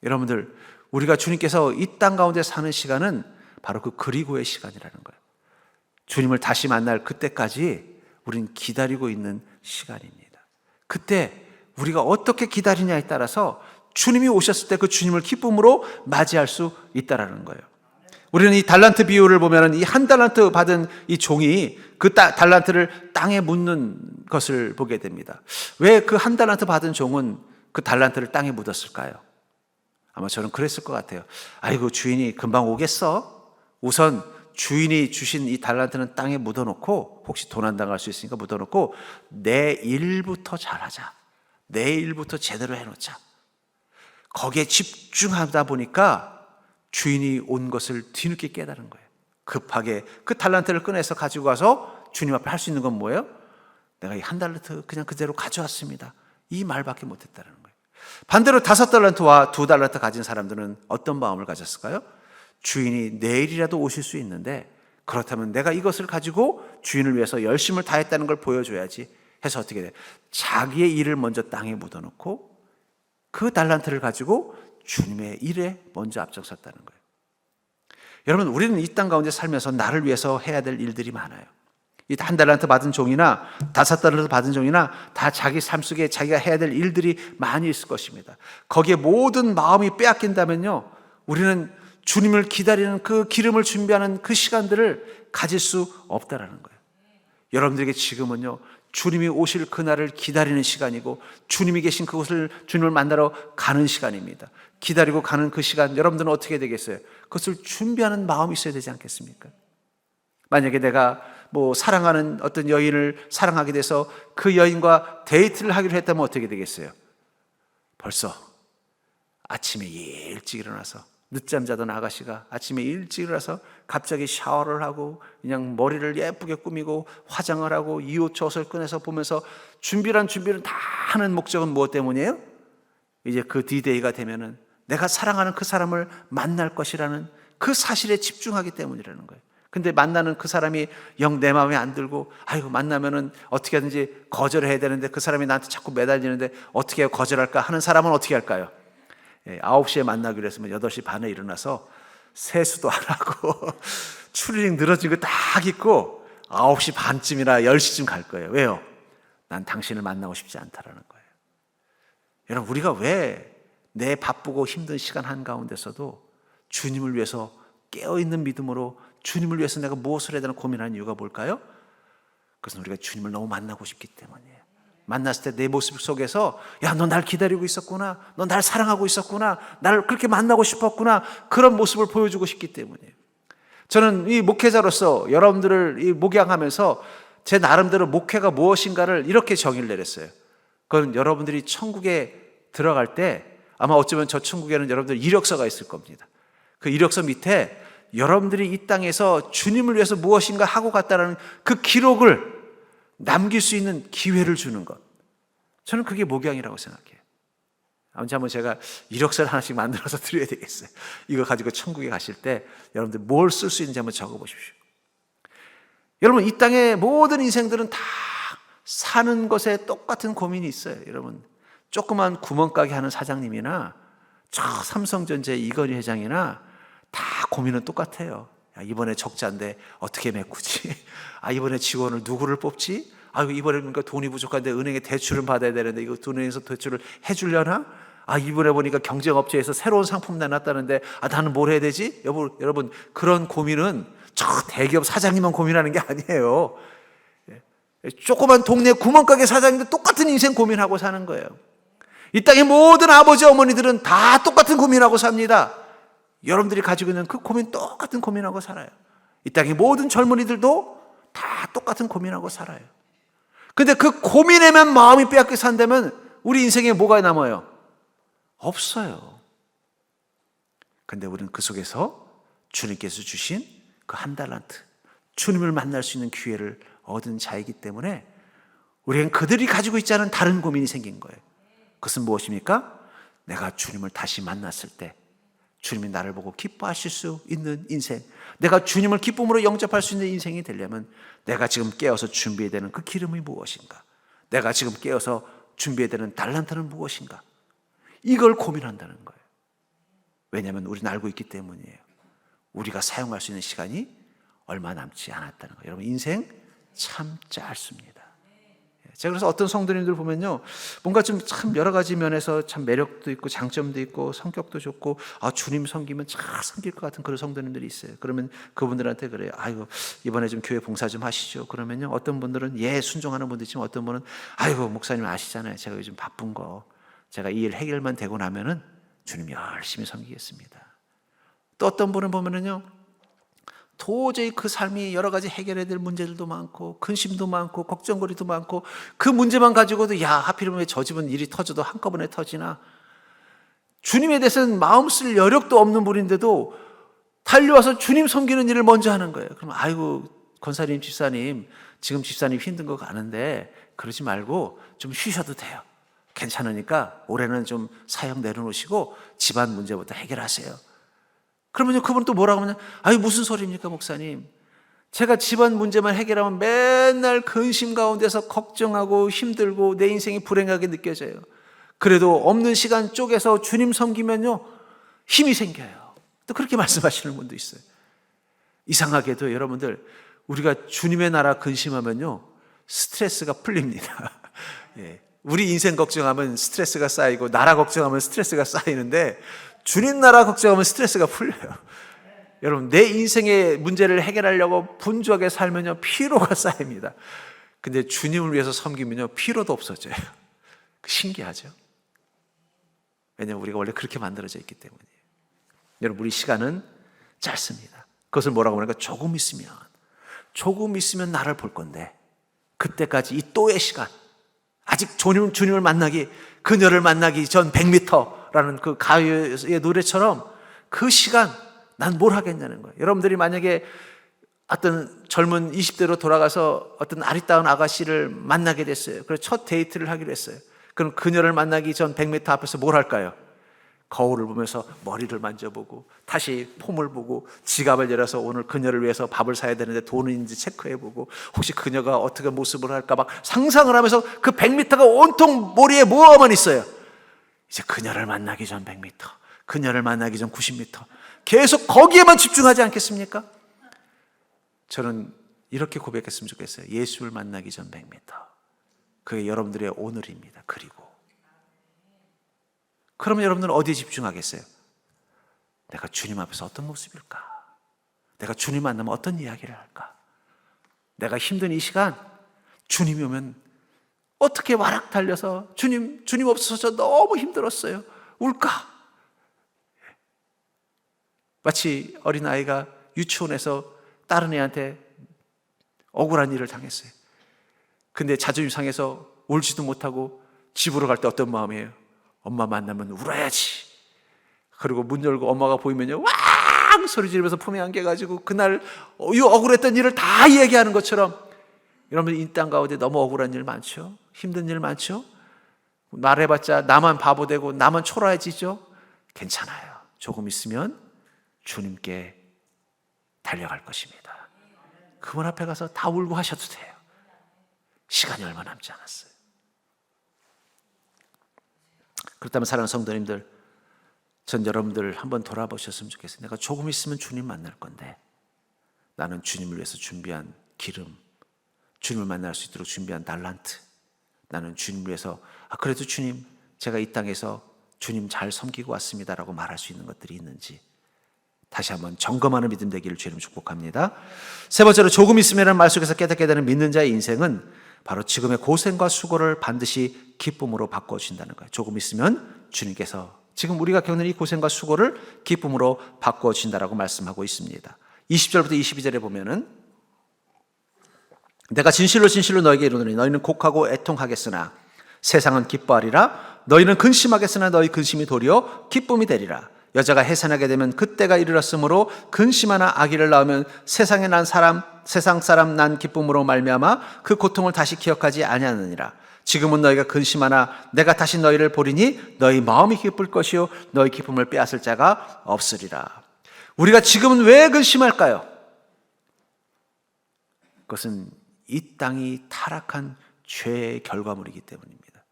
여러분들, 우리가 주님께서 이 땅 가운데 사는 시간은 바로 그 그리고의 시간이라는 거예요. 주님을 다시 만날 그때까지 우리는 기다리고 있는 시간입니다. 그때 우리가 어떻게 기다리냐에 따라서 주님이 오셨을 때 그 주님을 기쁨으로 맞이할 수 있다라는 거예요. 우리는 이 달란트 비유를 보면 이 한 달란트 받은 이 종이 그 달란트를 땅에 묻는 것을 보게 됩니다. 왜 그 한 달란트 받은 종은 그 달란트를 땅에 묻었을까요? 아마 저는 그랬을 것 같아요. 아이고, 주인이 금방 오겠어? 우선 주인이 주신 이 달란트는 땅에 묻어놓고, 혹시 도난당할 수 있으니까 묻어놓고 내 일부터 잘하자, 내 일부터 제대로 해놓자. 거기에 집중하다 보니까 주인이 온 것을 뒤늦게 깨달은 거예요. 급하게 그 달란트를 꺼내서 가지고 와서 주님 앞에 할 수 있는 건 뭐예요? 내가 이 한 달란트 그냥 그대로 가져왔습니다, 이 말밖에 못했다는 거예요. 반대로 5달란트와 2달란트 가진 사람들은 어떤 마음을 가졌을까요? 주인이 내일이라도 오실 수 있는데, 그렇다면 내가 이것을 가지고 주인을 위해서 열심을 다했다는 걸 보여줘야지 해서 어떻게 돼? 자기의 일을 먼저 땅에 묻어놓고 그 달란트를 가지고 주님의 일에 먼저 앞장섰다는 거예요. 여러분, 우리는 이 땅 가운데 살면서 나를 위해서 해야 될 일들이 많아요. 이 한 달란트 받은 종이나 5달란트 받은 종이나 다 자기 삶 속에 자기가 해야 될 일들이 많이 있을 것입니다. 거기에 모든 마음이 빼앗긴다면요, 우리는 주님을 기다리는 그 기름을 준비하는 그 시간들을 가질 수 없다라는 거예요. 여러분들에게 지금은요, 주님이 오실 그날을 기다리는 시간이고, 주님이 계신 그곳을 주님을 만나러 가는 시간입니다. 기다리고 가는 그 시간, 여러분들은 어떻게 되겠어요? 그것을 준비하는 마음이 있어야 되지 않겠습니까? 만약에 내가 사랑하는 어떤 여인을 사랑하게 돼서 그 여인과 데이트를 하기로 했다면 어떻게 되겠어요? 벌써 아침에 일찍 일어나서, 늦잠 자던 아가씨가 아침에 일찍 일어나서 갑자기 샤워를 하고 그냥 머리를 예쁘게 꾸미고 화장을 하고 이 옷 저 옷을 꺼내서 보면서 준비를 다 하는 목적은 무엇 때문이에요? 이제 그 D-Day가 되면은 내가 사랑하는 그 사람을 만날 것이라는 그 사실에 집중하기 때문이라는 거예요. 근데 만나는 그 사람이 영 내 마음에 안 들고, 아이고, 만나면은 어떻게 하든지 거절해야 되는데 그 사람이 나한테 자꾸 매달리는데 어떻게 해요? 거절할까 하는 사람은 어떻게 할까요? 9시에 만나기로 했으면 8시 반에 일어나서 세수도 안 하고 추리닝 늘어진 거 딱 입고 9시 반쯤이나 10시쯤 갈 거예요. 왜요? 난 당신을 만나고 싶지 않다라는 거예요. 여러분, 우리가 왜 내 바쁘고 힘든 시간 한가운데서도 주님을 위해서 깨어있는 믿음으로 주님을 위해서 내가 무엇을 해야 되나 고민하는 이유가 뭘까요? 그것은 우리가 주님을 너무 만나고 싶기 때문이에요. 만났을 때 내 모습 속에서, 야, 너 날 기다리고 있었구나, 너 날 사랑하고 있었구나, 나를 그렇게 만나고 싶었구나, 그런 모습을 보여주고 싶기 때문이에요. 저는 이 목회자로서 여러분들을 이 목양하면서 제 나름대로 목회가 무엇인가를 이렇게 정의를 내렸어요. 그건 여러분들이 천국에 들어갈 때 아마 어쩌면 저 천국에는 여러분들 이력서가 있을 겁니다. 그 이력서 밑에 여러분들이 이 땅에서 주님을 위해서 무엇인가 하고 갔다는 그 기록을 남길 수 있는 기회를 주는 것, 저는 그게 목양이라고 생각해요. 아무튼 한번 제가 이력서를 하나씩 만들어서 드려야 되겠어요. 이거 가지고 천국에 가실 때 여러분들 뭘 쓸 수 있는지 한번 적어보십시오. 여러분, 이 땅의 모든 인생들은 다 사는 것에 똑같은 고민이 있어요. 여러분, 조그만 구멍가게 하는 사장님이나 저 삼성전자 이건희 회장이나 다 고민은 똑같아요. 야, 이번에 적자인데 어떻게 메꾸지? 이번에 직원을 누구를 뽑지? 이번에 보니까 돈이 부족한데 은행에 대출을 받아야 되는데 이거 은행에서 대출을 해주려나? 이번에 보니까 경쟁업체에서 새로운 상품 내놨다는데 나는 뭘 해야 되지? 여러분, 그런 고민은 저 대기업 사장님만 고민하는 게 아니에요. 조그만 동네 구멍가게 사장님도 똑같은 인생 고민하고 사는 거예요. 이 땅의 모든 아버지 어머니들은 다 똑같은 고민하고 삽니다. 여러분들이 가지고 있는 그 고민 똑같은 고민하고 살아요. 이 땅의 모든 젊은이들도 다 똑같은 고민하고 살아요. 근데 그 고민에만 마음이 빼앗겨 산다면 우리 인생에 뭐가 남아요? 없어요. 근데 우리는 그 속에서 주님께서 주신 그 한 달란트, 주님을 만날 수 있는 기회를 얻은 자이기 때문에 우리는 그들이 가지고 있지 않은 다른 고민이 생긴 거예요. 그것은 무엇입니까? 내가 주님을 다시 만났을 때 주님이 나를 보고 기뻐하실 수 있는 인생, 내가 주님을 기쁨으로 영접할 수 있는 인생이 되려면 내가 지금 깨어서 준비해야 되는 그 기름이 무엇인가? 내가 지금 깨어서 준비해야 되는 달란트는 무엇인가? 이걸 고민한다는 거예요. 왜냐하면 우리는 알고 있기 때문이에요. 우리가 사용할 수 있는 시간이 얼마 남지 않았다는 거예요. 여러분, 인생 참 짧습니다. 제가 그래서 어떤 성도님들 보면요, 뭔가 좀 참 여러 가지 면에서 참 매력도 있고 장점도 있고 성격도 좋고, 주님 섬기면 잘 섬길 것 같은 그런 성도님들이 있어요. 그러면 그분들한테 그래요. 아이고, 이번에 좀 교회 봉사 좀 하시죠. 그러면요, 어떤 분들은 순종하는 분도 있지만 어떤 분은 아이고, 목사님 아시잖아요. 제가 요즘 바쁜 거, 제가 이 일 해결만 되고 나면은 주님 열심히 섬기겠습니다. 또 어떤 분은 보면은요, 도저히 그 삶이 여러 가지 해결해야 될 문제들도 많고 근심도 많고 걱정거리도 많고 그 문제만 가지고도 하필이면 왜 저 집은 일이 터져도 한꺼번에 터지나, 주님에 대해서는 마음 쓸 여력도 없는 분인데도 달려와서 주님 섬기는 일을 먼저 하는 거예요. 그럼 아이고, 권사님, 집사님, 지금 집사님 힘든 거 가는데 그러지 말고 좀 쉬셔도 돼요. 괜찮으니까 올해는 좀 사역 내려놓으시고 집안 문제부터 해결하세요. 그러면요, 그분은 또 뭐라고 하면, 무슨 소리입니까, 목사님? 제가 집안 문제만 해결하면 맨날 근심 가운데서 걱정하고 힘들고 내 인생이 불행하게 느껴져요. 그래도 없는 시간 쪼개서 주님 섬기면요, 힘이 생겨요. 또 그렇게 말씀하시는 분도 있어요. 이상하게도 여러분들, 우리가 주님의 나라 근심하면요, 스트레스가 풀립니다. 예. 우리 인생 걱정하면 스트레스가 쌓이고 나라 걱정하면 스트레스가 쌓이는데, 주님 나라 걱정하면 스트레스가 풀려요. 여러분, 내 인생의 문제를 해결하려고 분주하게 살면요, 피로가 쌓입니다. 근데 주님을 위해서 섬기면요, 피로도 없어져요. 신기하죠? 왜냐하면 우리가 원래 그렇게 만들어져 있기 때문이에요. 여러분, 우리 시간은 짧습니다. 그것을 뭐라고 하니까 조금 있으면 나를 볼 건데, 그때까지 이 또의 시간, 아직 주님을 만나기, 그녀를 만나기 전 100m라는 그 가요의 노래처럼 그 시간 난 뭘 하겠냐는 거예요. 여러분들이 만약에 어떤 젊은 20대로 돌아가서 어떤 아리따운 아가씨를 만나게 됐어요. 그래서 첫 데이트를 하기로 했어요. 그럼 그녀를 만나기 전 100m 앞에서 뭘 할까요? 거울을 보면서 머리를 만져보고 다시 폼을 보고 지갑을 열어서 오늘 그녀를 위해서 밥을 사야 되는데 돈은 있는지 체크해보고 혹시 그녀가 어떻게 모습을 할까 막 상상을 하면서 그 100m가 온통 머리에 뭐만 있어요. 이제 그녀를 만나기 전 100m, 그녀를 만나기 전 90m, 계속 거기에만 집중하지 않겠습니까? 저는 이렇게 고백했으면 좋겠어요. 예수를 만나기 전 100m, 그게 여러분들의 오늘입니다. 그러면 여러분들은 어디에 집중하겠어요? 내가 주님 앞에서 어떤 모습일까? 내가 주님 만나면 어떤 이야기를 할까? 내가 힘든 이 시간, 주님이 오면 어떻게 와락 달려서 주님 없어서 저 너무 힘들었어요, 울까? 마치 어린아이가 유치원에서 다른 애한테 억울한 일을 당했어요. 근데 자존심 상해서 울지도 못하고 집으로 갈 때 어떤 마음이에요? 엄마 만나면 울어야지. 그리고 문 열고 엄마가 보이면요, 왕 소리 지르면서 품에 안겨가지고 그날 억울했던 일을 다 얘기하는 것처럼, 여러분, 이 땅 가운데 너무 억울한 일 많죠? 힘든 일 많죠? 말해봤자 나만 바보 되고 나만 초라해지죠? 괜찮아요. 조금 있으면 주님께 달려갈 것입니다. 그분 앞에 가서 다 울고 하셔도 돼요. 시간이 얼마 남지 않았어요. 그렇다면 사랑하는 성도님들, 전 여러분들 한번 돌아보셨으면 좋겠어요. 내가 조금 있으면 주님 만날 건데, 나는 주님을 위해서 준비한 기름, 주님을 만날 수 있도록 준비한 달란트, 나는 주님을 위해서 그래도 주님, 제가 이 땅에서 주님 잘 섬기고 왔습니다라고 말할 수 있는 것들이 있는지 다시 한번 점검하는 믿음 되기를 주님 축복합니다. 세 번째로, 조금 있으면이라는 말 속에서 깨닫게 되는 믿는 자의 인생은 바로 지금의 고생과 수고를 반드시 기쁨으로 바꿔주신다는 거예요. 조금 있으면 주님께서 지금 우리가 겪는 이 고생과 수고를 기쁨으로 바꿔주신다라고 말씀하고 있습니다. 20절부터 22절에 보면은, 내가 진실로 너에게 이르노니 너희는 곡하고 애통하겠으나 세상은 기뻐하리라. 너희는 근심하겠으나 너희 근심이 도리어 기쁨이 되리라. 여자가 해산하게 되면 그때가 이르렀으므로 근심하나 아기를 낳으면 세상에 난 사람 세상 사람 난 기쁨으로 말미암아 그 고통을 다시 기억하지 아니하느니라. 지금은 너희가 근심하나 내가 다시 너희를 보리니 너희 마음이 기쁠 것이요 너희 기쁨을 빼앗을 자가 없으리라. 우리가 지금은 왜 근심할까요? 그것은 이 땅이 타락한 죄의 결과물이기 때문입니다.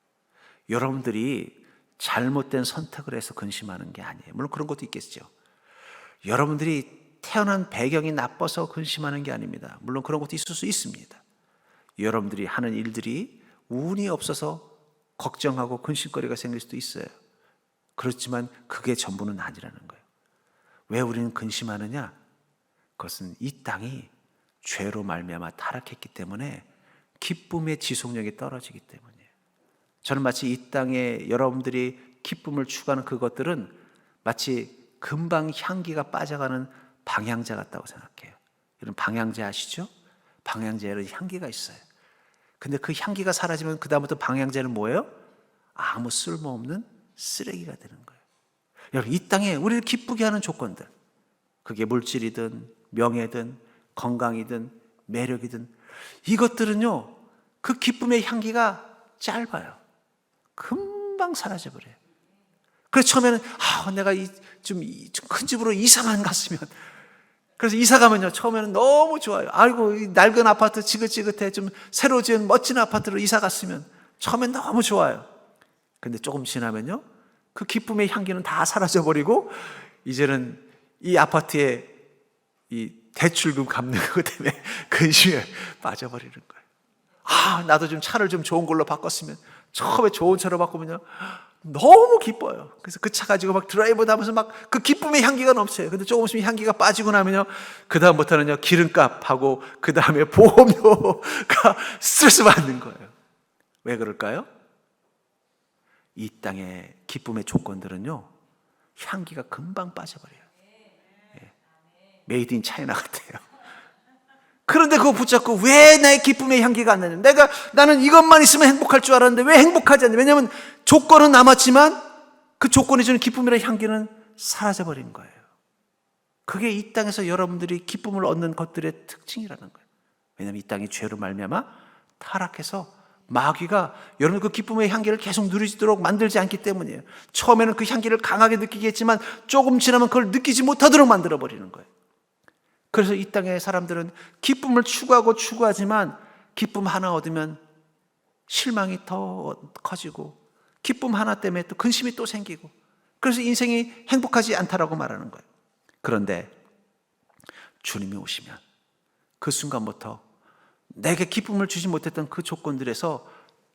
여러분들이 잘못된 선택을 해서 근심하는 게 아니에요. 물론 그런 것도 있겠죠. 여러분들이 태어난 배경이 나빠서 근심하는 게 아닙니다. 물론 그런 것도 있을 수 있습니다. 여러분들이 하는 일들이 운이 없어서 걱정하고 근심거리가 생길 수도 있어요. 그렇지만 그게 전부는 아니라는 거예요. 왜 우리는 근심하느냐? 그것은 이 땅이 죄로 말미암아 타락했기 때문에 기쁨의 지속력이 떨어지기 때문이에요. 저는 마치 이 땅에 여러분들이 기쁨을 추구하는 그것들은 마치 금방 향기가 빠져가는 방향제 같다고 생각해요. 여러분 방향제 아시죠? 방향제에는 향기가 있어요. 근데 그 향기가 사라지면 그 다음부터 방향제는 뭐예요? 아무 쓸모없는 쓰레기가 되는 거예요. 여러분 이 땅에 우리를 기쁘게 하는 조건들, 그게 물질이든 명예든 건강이든 매력이든 이것들은요 그 기쁨의 향기가 짧아요. 금방 사라져버려요. 그래서 처음에는 내가 좀 큰 집으로 이사만 갔으면, 그래서 이사 가면요 처음에는 너무 좋아요. 아이고 이 낡은 아파트 지긋지긋해 좀 새로 지은 멋진 아파트로 이사 갔으면 처음엔 너무 좋아요. 근데 조금 지나면요 그 기쁨의 향기는 다 사라져버리고 이제는 이 아파트에 이 대출금 갚는 것 때문에 근심에 빠져버리는 거예요. 나도 좀 차를 좀 좋은 걸로 바꿨으면, 처음에 좋은 차로 바꾸면요 너무 기뻐요. 그래서 그 차 가지고 막 드라이브 하면서 막 그 기쁨의 향기가 넘쳐요. 근데 조금 있으면 향기가 빠지고 나면요 그 다음부터는요 기름값하고 그 다음에 보험료가 스트레스 받는 거예요. 왜 그럴까요? 이 땅의 기쁨의 조건들은요 향기가 금방 빠져버려요. 메이드 인 차이나 같아요. 그런데 그거 붙잡고 왜 나의 기쁨의 향기가 안 나냐? 나는 이것만 있으면 행복할 줄 알았는데 왜 행복하지 않냐? 왜냐하면 조건은 남았지만 그 조건이 주는 기쁨이라는 향기는 사라져버린 거예요. 그게 이 땅에서 여러분들이 기쁨을 얻는 것들의 특징이라는 거예요. 왜냐하면 이 땅이 죄로 말미암아 타락해서 마귀가 여러분 그 기쁨의 향기를 계속 누리도록 만들지 않기 때문이에요. 처음에는 그 향기를 강하게 느끼겠지만 조금 지나면 그걸 느끼지 못하도록 만들어버리는 거예요. 그래서 이 땅의 사람들은 기쁨을 추구하지만 기쁨 하나 얻으면 실망이 더 커지고 기쁨 하나 때문에 또 근심이 또 생기고, 그래서 인생이 행복하지 않다라고 말하는 거예요. 그런데 주님이 오시면 그 순간부터 내게 기쁨을 주지 못했던 그 조건들에서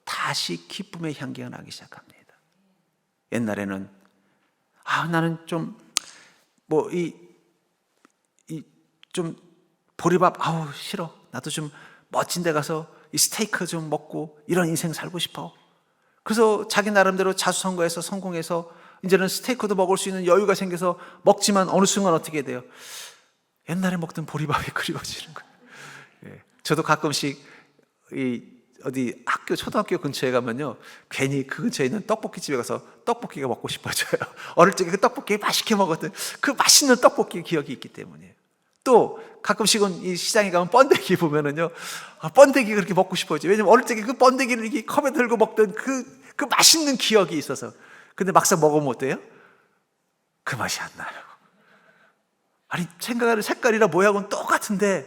다시 기쁨의 향기가 나기 시작합니다. 옛날에는 나는 좀 좀 보리밥 싫어. 나도 좀 멋진 데 가서 이 스테이크 좀 먹고 이런 인생 살고 싶어. 그래서 자기 나름대로 자수성가해서 성공해서 이제는 스테이크도 먹을 수 있는 여유가 생겨서 먹지만 어느 순간 어떻게 돼요? 옛날에 먹던 보리밥이 그리워지는 거예요. 저도 가끔씩 어디 초등학교 근처에 가면요 괜히 그 근처에 있는 떡볶이집에 가서 떡볶이가 먹고 싶어져요. 어릴 적에 그 떡볶이 맛있게 먹었던 그 맛있는 떡볶이 기억이 있기 때문이에요. 또 가끔씩은 이 시장에 가면 번데기 보면은요 번데기가 그렇게 먹고 싶어져요. 왜냐면 어릴 적에 그 번데기를 이렇게 컵에 들고 먹던 그 맛있는 기억이 있어서. 근데 막상 먹으면 어때요? 그 맛이 안 나요. 아니 생각하는 색깔이나 모양은 똑같은데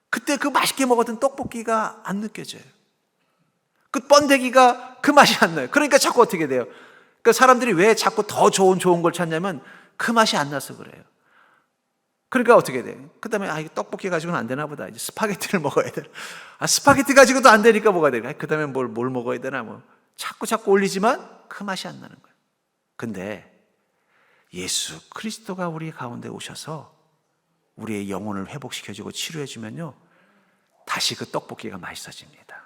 그때 그 맛있게 먹었던 떡볶이가 안 느껴져요. 그 번데기가 그 맛이 안 나요. 그러니까 자꾸 어떻게 돼요? 그러니까 사람들이 왜 자꾸 더 좋은 걸 찾냐면 그 맛이 안 나서 그래요. 그러니까 어떻게 돼요? 그 다음에 이거 떡볶이 가지고는 안 되나 보다. 이제 스파게티를 먹어야 되나? 스파게티 가지고도 안 되니까 뭐가 되나? 그 다음에 뭘 먹어야 되나? 자꾸 올리지만 그 맛이 안 나는 거예요. 근데 예수 그리스도가 우리 가운데 오셔서 우리의 영혼을 회복시켜주고 치료해주면요 다시 그 떡볶이가 맛있어집니다.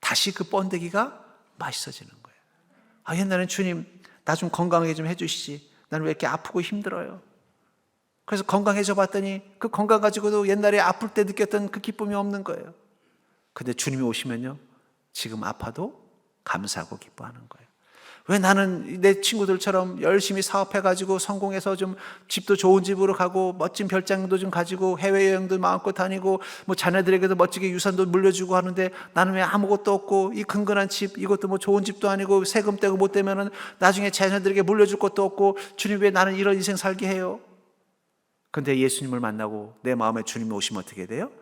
다시 그 번데기가 맛있어지는 거예요. 옛날엔 주님 나 좀 건강하게 좀 해주시지. 나는 왜 이렇게 아프고 힘들어요? 그래서 건강해져 봤더니 그 건강 가지고도 옛날에 아플 때 느꼈던 그 기쁨이 없는 거예요. 근데 주님이 오시면요 지금 아파도 감사하고 기뻐하는 거예요. 왜 나는 내 친구들처럼 열심히 사업해가지고 성공해서 좀 집도 좋은 집으로 가고 멋진 별장도 좀 가지고 해외여행도 마음껏 다니고 뭐 자녀들에게도 멋지게 유산도 물려주고 하는데 나는 왜 아무것도 없고 이 근근한 집, 이것도 뭐 좋은 집도 아니고 세금 떼고 못 떼면은 나중에 자녀들에게 물려줄 것도 없고 주님 왜 나는 이런 인생 살게 해요? 근데 예수님을 만나고 내 마음에 주님이 오시면 어떻게 돼요?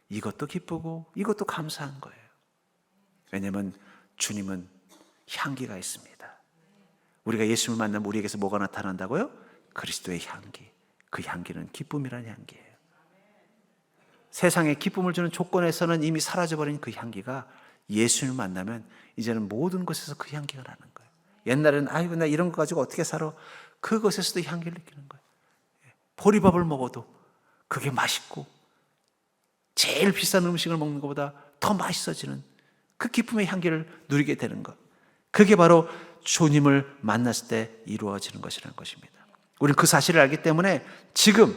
이것도 기쁘고 이것도 감사한 거예요. 왜냐하면 주님은 향기가 있습니다. 우리가 예수님을 만나면 우리에게서 뭐가 나타난다고요? 그리스도의 향기. 그 향기는 기쁨이라는 향기예요. 세상에 기쁨을 주는 조건에서는 이미 사라져버린 그 향기가 예수님을 만나면 이제는 모든 것에서 그 향기가 나는 거예요. 옛날에는 아이고 나 이런 거 가지고 어떻게 살아? 그것에서도 향기를 느끼는 거예요. 보리밥을 먹어도 그게 맛있고 제일 비싼 음식을 먹는 것보다 더 맛있어지는 그 기쁨의 향기를 누리게 되는 것. 그게 바로 주님을 만났을 때 이루어지는 것이라는 것입니다. 우리는 그 사실을 알기 때문에 지금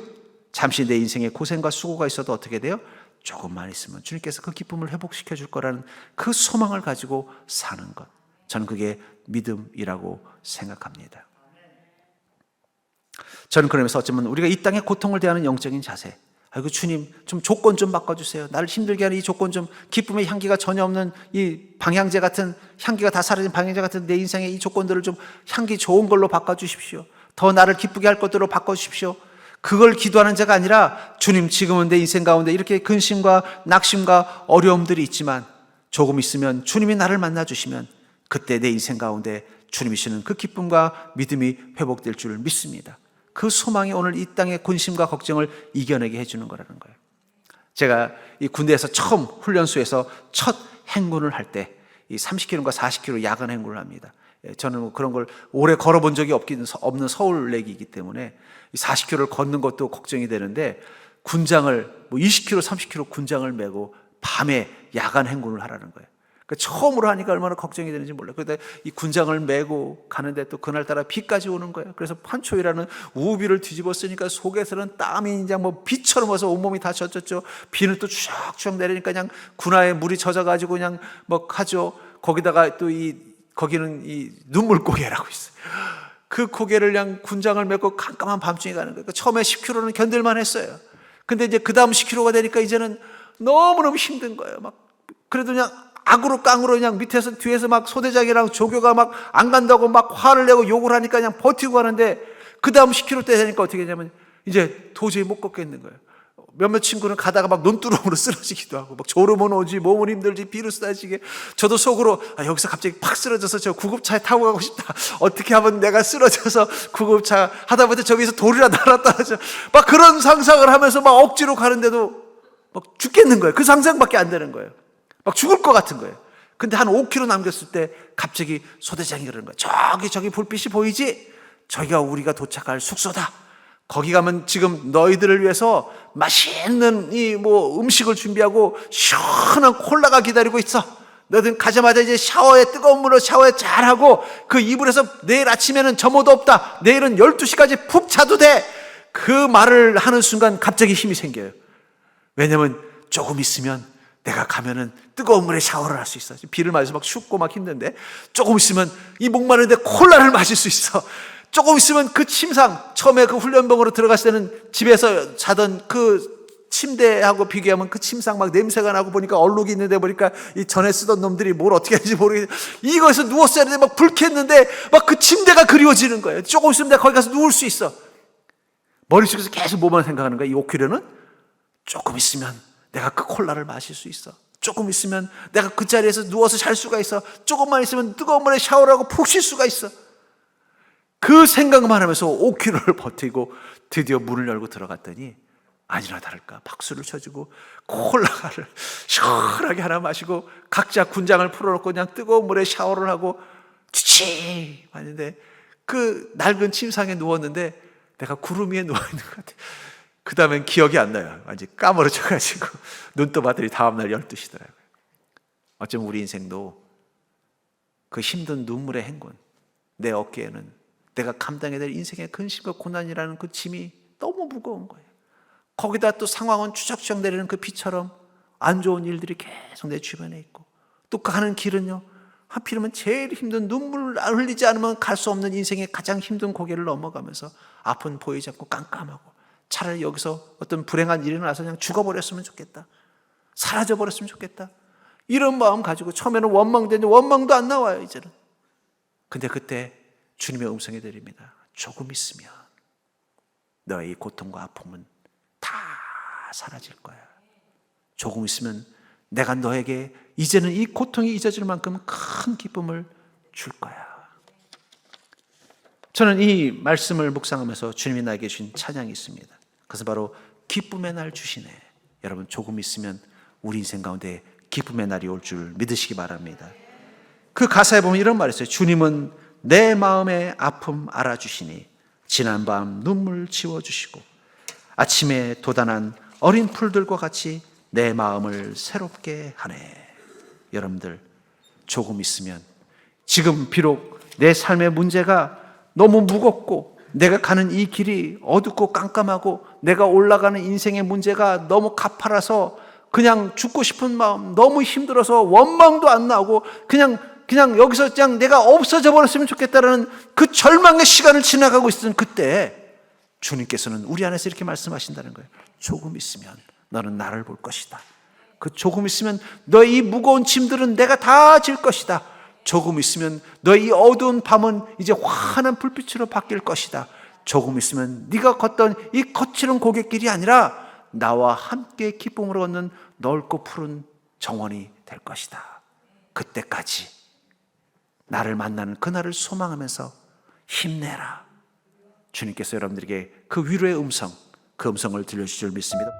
잠시 내 인생에 고생과 수고가 있어도 어떻게 돼요? 조금만 있으면 주님께서 그 기쁨을 회복시켜 줄 거라는 그 소망을 가지고 사는 것. 저는 그게 믿음이라고 생각합니다. 저는 그러면서 어쩌면 우리가 이 땅의 고통을 대하는 영적인 자세, 아이고 주님 좀 조건 좀 바꿔주세요. 나를 힘들게 하는 이 조건 좀, 기쁨의 향기가 전혀 없는 이 방향제 같은, 향기가 다 사라진 방향제 같은 내 인생의 이 조건들을 좀 향기 좋은 걸로 바꿔주십시오. 더 나를 기쁘게 할 것들로 바꿔주십시오. 그걸 기도하는 자가 아니라 주님 지금은 내 인생 가운데 이렇게 근심과 낙심과 어려움들이 있지만 조금 있으면 주님이 나를 만나주시면 그때 내 인생 가운데 주님이 주시는 그 기쁨과 믿음이 회복될 줄 믿습니다. 그 소망이 오늘 이 땅의 근심과 걱정을 이겨내게 해주는 거라는 거예요. 제가 이 군대에서 처음 훈련소에서 첫 행군을 할 때 이 30km인가 40km 야간 행군을 합니다. 저는 뭐 그런 걸 오래 걸어본 적이 없는 서울 내기이기 때문에 40km를 걷는 것도 걱정이 되는데 군장을 뭐 20km, 30km 군장을 메고 밤에 야간 행군을 하라는 거예요. 그러니까 처음으로 하니까 얼마나 걱정이 되는지 몰라요. 그런데 이 군장을 메고 가는데 또 그날따라 비까지 오는 거예요. 그래서 판초이라는 우비를 뒤집어 쓰니까 속에서는 땀이 이제 뭐 비처럼 와서 온몸이 다 젖었죠. 비는 또 추적추적 내리니까 그냥 군화에 물이 젖어가지고 그냥 뭐 하죠. 거기다가 또 거기는 이 눈물고개라고 있어요. 그 고개를 그냥 군장을 메고 깜깜한 밤중에 가는 거예요. 그러니까 처음에 10km는 견딜만 했어요. 근데 이제 그 다음 10km가 되니까 이제는 너무너무 힘든 거예요. 막 그래도 그냥 악으로 깡으로 그냥 밑에서 뒤에서 막 소대장이랑 조교가 막 안 간다고 막 화를 내고 욕을 하니까 그냥 버티고 가는데 그 다음 10km 때 되니까 어떻게 되냐면 이제 도저히 못 걷겠는 거예요. 몇몇 친구는 가다가 막 논두렁으로 쓰러지기도 하고 막 졸음은 오지 몸은 힘들지 비로 쏟아지게. 저도 속으로 여기서 갑자기 팍 쓰러져서 저 구급차에 타고 가고 싶다. 어떻게 하면 내가 쓰러져서 구급차 하다못해 저기서 돌이라 날아떨어져. 막 그런 상상을 하면서 막 억지로 가는데도 막 죽겠는 거예요. 그 상상밖에 안 되는 거예요. 막 죽을 것 같은 거예요. 근데 한 5km 남겼을 때 갑자기 소대장이 그러는 거예요. 저기 불빛이 보이지? 저기가 우리가 도착할 숙소다. 거기 가면 지금 너희들을 위해서 맛있는 음식을 준비하고 시원한 콜라가 기다리고 있어. 너희들 가자마자 이제 뜨거운 물로 샤워에 잘하고 그 이불에서 내일 아침에는 점호도 없다. 내일은 12시까지 푹 자도 돼. 그 말을 하는 순간 갑자기 힘이 생겨요. 왜냐면 조금 있으면 내가 가면은 뜨거운 물에 샤워를 할 수 있어. 비를 맞아서 막 춥고 막 힘든데 조금 있으면 이 목마른데 콜라를 마실 수 있어. 조금 있으면 그 침상, 처음에 그 훈련병으로 들어갔을 때는 집에서 자던 그 침대하고 비교하면 그 침상 막 냄새가 나고 보니까 얼룩이 있는데 보니까 이 전에 쓰던 놈들이 뭘 어떻게 하는지 모르겠는데 이거에서 누웠어야 되는데 막 불켰는데 막 그 침대가 그리워지는 거예요. 조금 있으면 내가 거기 가서 누울 수 있어. 머릿속에서 계속 뭐만 생각하는 거야. 이 5km는 조금 있으면 내가 그 콜라를 마실 수 있어. 조금 있으면 내가 그 자리에서 누워서 잘 수가 있어. 조금만 있으면 뜨거운 물에 샤워를 하고 푹 쉴 수가 있어. 그 생각만 하면서 5km를 버티고 드디어 문을 열고 들어갔더니 아니나 다를까 박수를 쳐주고 콜라를 시원하게 하나 마시고 각자 군장을 풀어놓고 그냥 뜨거운 물에 샤워를 하고 취침하는데 그 낡은 침상에 누웠는데 내가 구름 위에 누워있는 것 같아. 그 다음엔 기억이 안 나요. 완전히 까무러져가지고 눈 떠봤더니 다음날 12시더라고요. 어쩌면 우리 인생도 그 힘든 눈물의 행군, 내 어깨에는 내가 감당해야 될 인생의 근심과 고난이라는 그 짐이 너무 무거운 거예요. 거기다 또 상황은 추적추적 내리는 그 비처럼 안 좋은 일들이 계속 내 주변에 있고 또 가는 길은요 하필이면 제일 힘든 눈물을 흘리지 않으면 갈 수 없는 인생의 가장 힘든 고개를 넘어가면서 앞은 보이지 않고 깜깜하고 차라리 여기서 어떤 불행한 일이 나서 그냥 죽어버렸으면 좋겠다. 사라져버렸으면 좋겠다. 이런 마음 가지고 처음에는 원망되는데 원망도 안 나와요, 이제는. 근데 그때 주님의 음성이 들립니다. 조금 있으면 너의 고통과 아픔은 다 사라질 거야. 조금 있으면 내가 너에게 이제는 이 고통이 잊어질 만큼 큰 기쁨을 줄 거야. 저는 이 말씀을 묵상하면서 주님이 나에게 주신 찬양이 있습니다. 그것은 바로 기쁨의 날 주시네. 여러분, 조금 있으면 우리 인생 가운데 기쁨의 날이 올 줄 믿으시기 바랍니다. 그 가사에 보면 이런 말이 있어요. 주님은 내 마음의 아픔 알아주시니 지난밤 눈물 지워주시고 아침에 돋아난 어린 풀들과 같이 내 마음을 새롭게 하네. 여러분들, 조금 있으면 지금 비록 내 삶의 문제가 너무 무겁고 내가 가는 이 길이 어둡고 깜깜하고 내가 올라가는 인생의 문제가 너무 가파라서 그냥 죽고 싶은 마음, 너무 힘들어서 원망도 안 나오고 그냥 여기서 그냥 내가 없어져 버렸으면 좋겠다라는 그 절망의 시간을 지나가고 있던 그때 주님께서는 우리 안에서 이렇게 말씀하신다는 거예요. 조금 있으면 너는 나를 볼 것이다. 그 조금 있으면 너의 이 무거운 짐들은 내가 다 질 것이다. 조금 있으면 너의 이 어두운 밤은 이제 환한 불빛으로 바뀔 것이다. 조금 있으면 네가 걷던 이 거칠은 고갯길이 아니라 나와 함께 기쁨으로 걷는 넓고 푸른 정원이 될 것이다. 그때까지 나를 만나는 그날을 소망하면서 힘내라. 주님께서 여러분들에게 그 위로의 음성, 그 음성을 들려주실 줄 믿습니다.